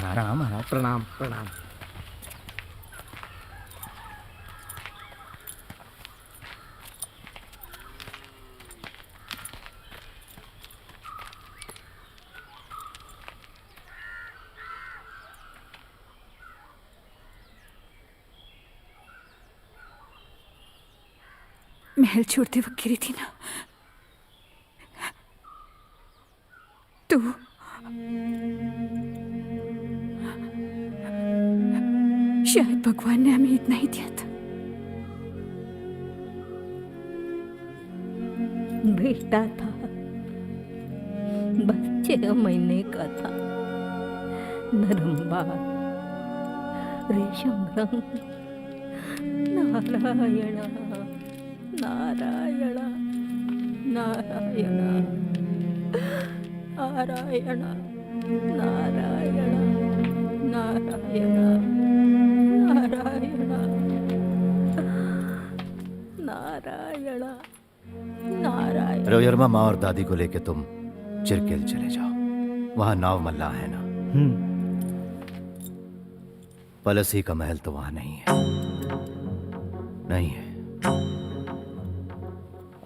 महाराज महाराज प्रणाम प्रणाम। महल छोड़ते वक्त गिरी थी ना तो शायद भगवान ने हमें इतना ही दिया था। बेटा था, बस 6 महीने का था। नरम बाल, रेशम रंग। नारायण नारायण नारायण नारायण नारायण नारायण नारायण नारायण नारायण। रविवर्मा, माँ और दादी को लेके तुम चिरकेल चले जाओ, वहां नाव मल्ला है ना। पलसी का महल तो वहां नहीं है, नहीं है।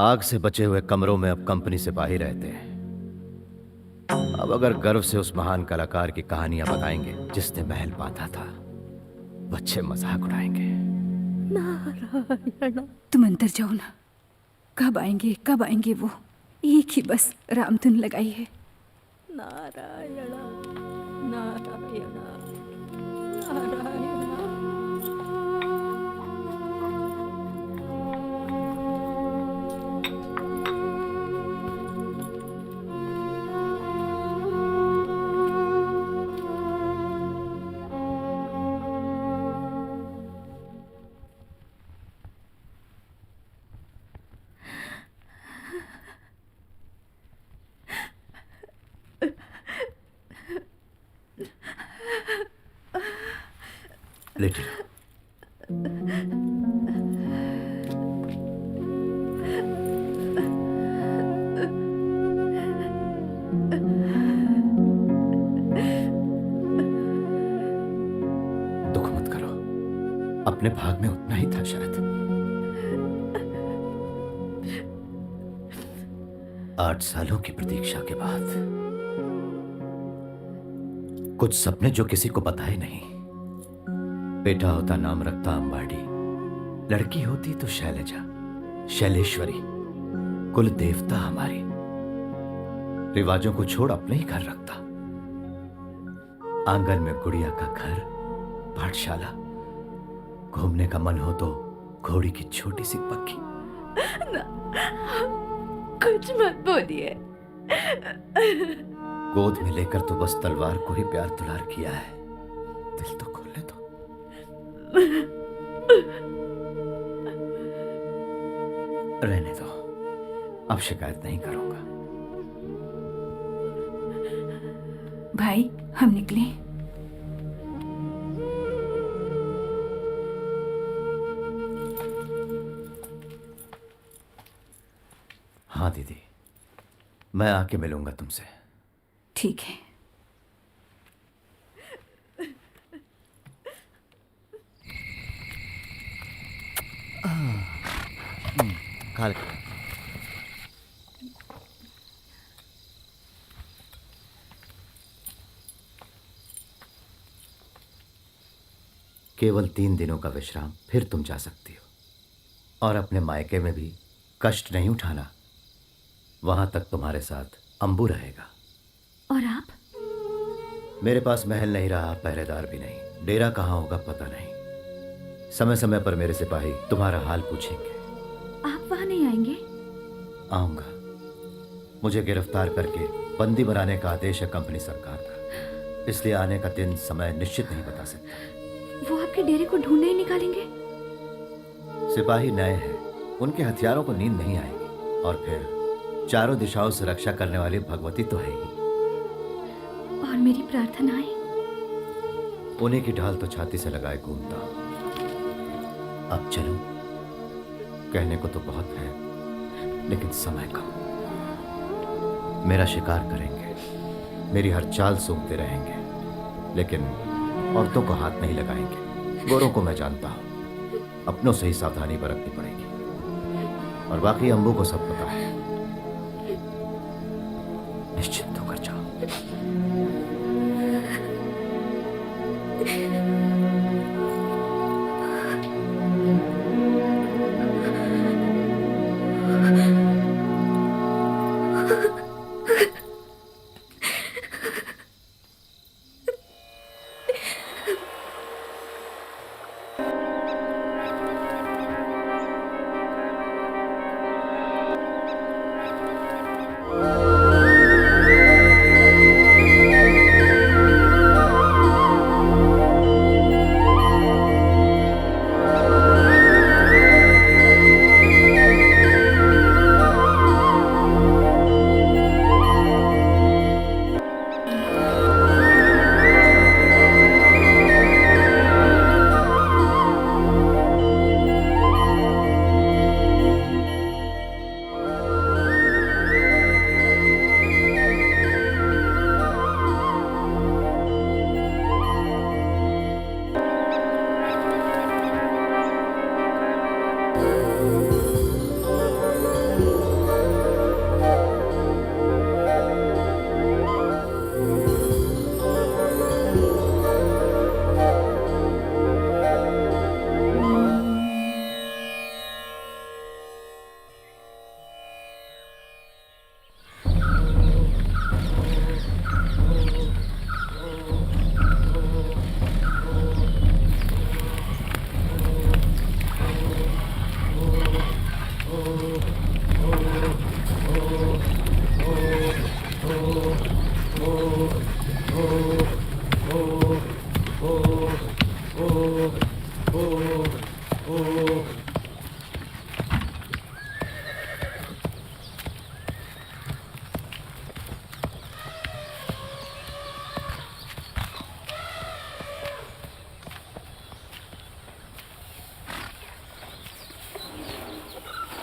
आग से बचे हुए कमरों में अब कंपनी सिपाही रहते हैं। अब अगर गर्व से उस महान कलाकार की कहानियां बताएंगे जिसने महल बांधा था, बच्चे मजाक उड़ाएंगे। नारायण। तुम अंदर जाओ ना, कब आएंगे वो। एक ही बस रामधुन लगाई है। नारायण नारायण नारायण। लेटी दुख मत करो, अपने भाग में उतना ही था शायद। 8 सालों की प्रतीक्षा के बाद कुछ सपने जो किसी को पता ही नहीं। बेटा होता नाम रखता अंबाड़ी, लड़की होती तो शैलजा, शैलेश्वरी, कुल देवता हमारी। रिवाजों को छोड़ अपने ही घर रखता। आंगन में गुड़िया का घर, पाठशाला, घूमने का मन हो तो घोड़ी की छोटी सी पक्की। कुछ मत बोलिए। गोद में लेकर तो बस तलवार को ही प्यार दुलार किया है। दिल तो खोलने दो। रहने दो, अब शिकायत नहीं करूंगा। भाई हम निकले। हाँ दीदी, मैं आके मिलूंगा तुमसे। ठीक है। खाल केवल 3 दिनों का विश्राम, फिर तुम जा सकती हो। और अपने मायके में भी कष्ट नहीं उठाना। वहां तक तुम्हारे साथ अंबू रहेगा। और आप? मेरे पास महल नहीं रहा, पहरेदार भी नहीं, डेरा कहाँ होगा पता नहीं। समय समय पर मेरे सिपाही तुम्हारा हाल पूछेंगे। आप वहां नहीं आएंगे? आऊंगा। मुझे गिरफ्तार करके बंदी बनाने का आदेश है कंपनी सरकार का, इसलिए आने का दिन समय निश्चित नहीं बता सकता। वो आपके डेरे को ढूंढने ही निकालेंगे? सिपाही नए हैं, उनके हथियारों को नींद नहीं आएगी। और फिर चारों दिशाओं से रक्षा करने वाली भगवती तो है ही। और मेरी प्रार्थनाएं? उन्हीं की ढाल तो छाती से लगाए घूमता हूं। अब चलूं? कहने को तो बहुत है, लेकिन समय कम। मेरा शिकार करेंगे, मेरी हर चाल सूंघते रहेंगे। लेकिन औरतों को हाथ नहीं लगाएंगे। गोरों को मैं जानता हूं, अपनों से ही सावधानी बरतनी पड़ेगी। और बाकी अंबू को सब पता है। निश्चिंत होकर जाओ।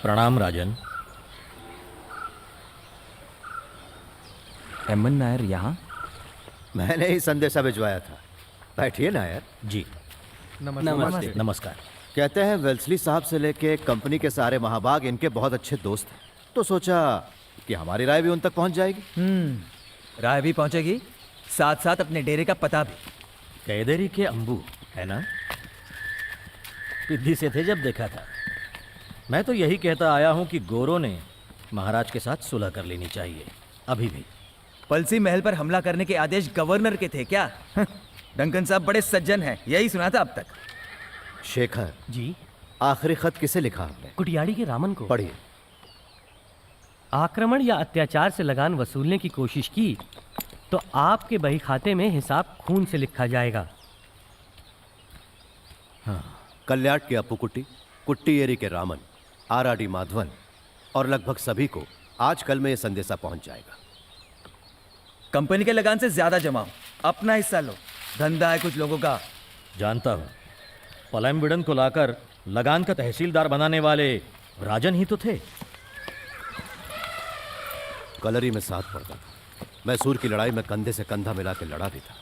प्रणाम राजन। एमन नायर यहाँ? मैंने ही संदेशा भिजवाया था। बैठिए नायर जी नमस्ते। नमस्कार। कहते हैं वेल्सली साहब से लेके कंपनी के सारे महाभाग इनके बहुत अच्छे दोस्त हैं, तो सोचा कि हमारी राय भी उन तक पहुंच जाएगी। राय भी पहुंचेगी, साथ साथ अपने डेरे का पता भी। कैदेरी के अंबू है ना? पिद्दी से थे जब देखा था। मैं तो यही कहता आया हूं कि गोरों ने महाराज के साथ सुलह कर लेनी चाहिए अभी भी। पलसी महल पर हमला करने के आदेश गवर्नर के थे क्या? डंकन साहब बड़े सज्जन हैं, यही सुना था अब तक। शेखर जी आखिरी खत किसे लिखा हमने? कुटियाड़ी के रामन को। पढ़िए। आक्रमण या अत्याचार से लगान वसूलने की कोशिश की तो आपके बही खाते में हिसाब खून से लिखा जाएगा। कल्याट के अपू कुट्टी, कुट्टी एरी के रामन, आरआरडी माधवन और लगभग सभी को आज कल में यह संदेशा पहुंच जाएगा। कंपनी के लगान से ज्यादा जमाओ, अपना हिस्सा लो। धंधा है कुछ लोगों का। जानता हूं, पलायमबिडन को लाकर लगान का तहसीलदार बनाने वाले राजन ही तो थे। कलरी में साथ पड़ता था। मैसूर की लड़ाई में कंधे से कंधा मिला के लड़ा भी था।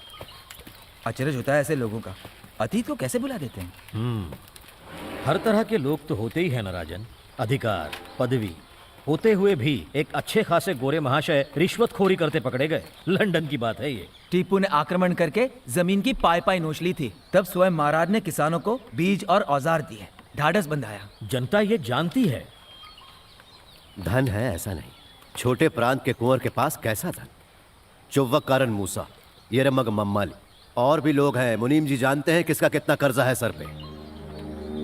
अचरज होता है ऐसे लोगों का, अतीत को कैसे भुला देते हैं। हर तरह के लोग तो होते ही हैं ना राजन। अधिकार पदवी होते हुए भी एक अच्छे खासे गोरे महाशय रिश्वतखोरी करते पकड़े गए। लंदन की बात है ये। टीपू ने आक्रमण करके जमीन की पाई पाई नोच ली थी, तब स्वयं महाराज ने किसानों को बीज और औजार दिए, ढाढ़स बंधाया। जनता ये जानती है। धन है ऐसा नहीं, छोटे प्रांत के कुंवर के पास कैसा धन? चुव्वक कारण मूसा, येरमग मम्माली और भी लोग हैं। मुनीम जी जानते हैं किसका कितना कर्जा है सर पे।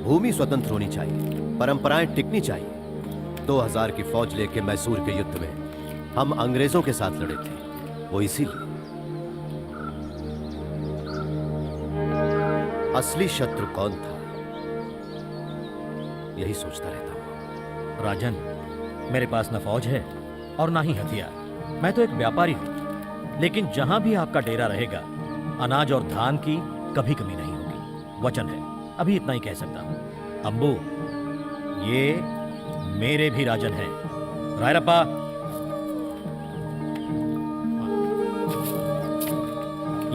भूमि स्वतंत्र होनी चाहिए, परंपराएं टिकनी चाहिए। 2000 की फौज लेके मैसूर के युद्ध में हम अंग्रेजों के साथ लड़े थे, वो इसीलिए। असली शत्रु कौन था, यही सोचता रहता हूं। राजन, मेरे पास न फौज है और ना ही हथियार। मैं तो एक व्यापारी हूं, लेकिन जहां भी आपका डेरा रहेगा अनाज और धान की कभी कमी नहीं होगी। वचन है, अभी इतना ही कह सकता हूं। अंबू, ये मेरे भी राजन हैं। रायरप्पा,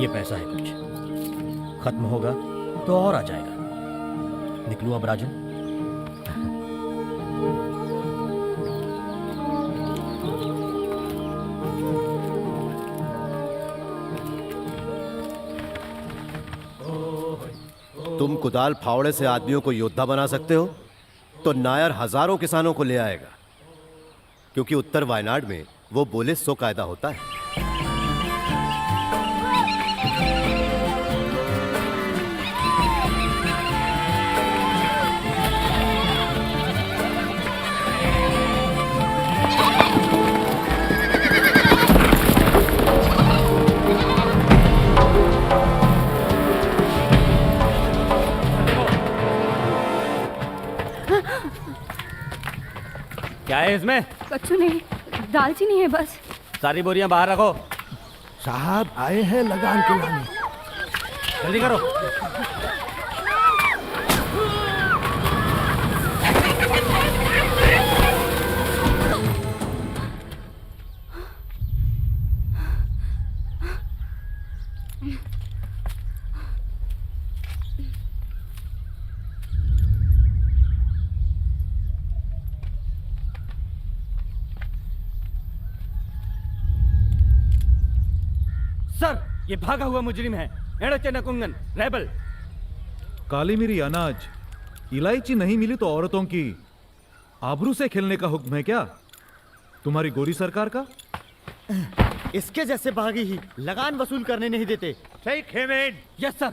ये पैसा है कुछ। खत्म होगा तो और आ जाएगा। निकलूं अब राजन? तुम कुदाल फावड़े से आदमियों को योद्धा बना सकते हो तो नायर हजारों किसानों को ले आएगा, क्योंकि उत्तर वायनाड में वो बोले सो कायदा होता है। क्या है इसमें? कच्चू नहीं, दालचीनी है बस। सारी बोरियां बाहर रखो। साहब आए हैं लगान के लाने। जल्दी करो। सर, ये भागा हुआ मुजरिम है, एड़चे नकुंगन, रेबल। काली मिरी अनाज, इलायची नहीं मिली तो औरतों की आबरू से खेलने का हुक्म है क्या तुम्हारी गोरी सरकार का? इसके जैसे बागी ही लगान वसूल करने नहीं देते। Yes sir.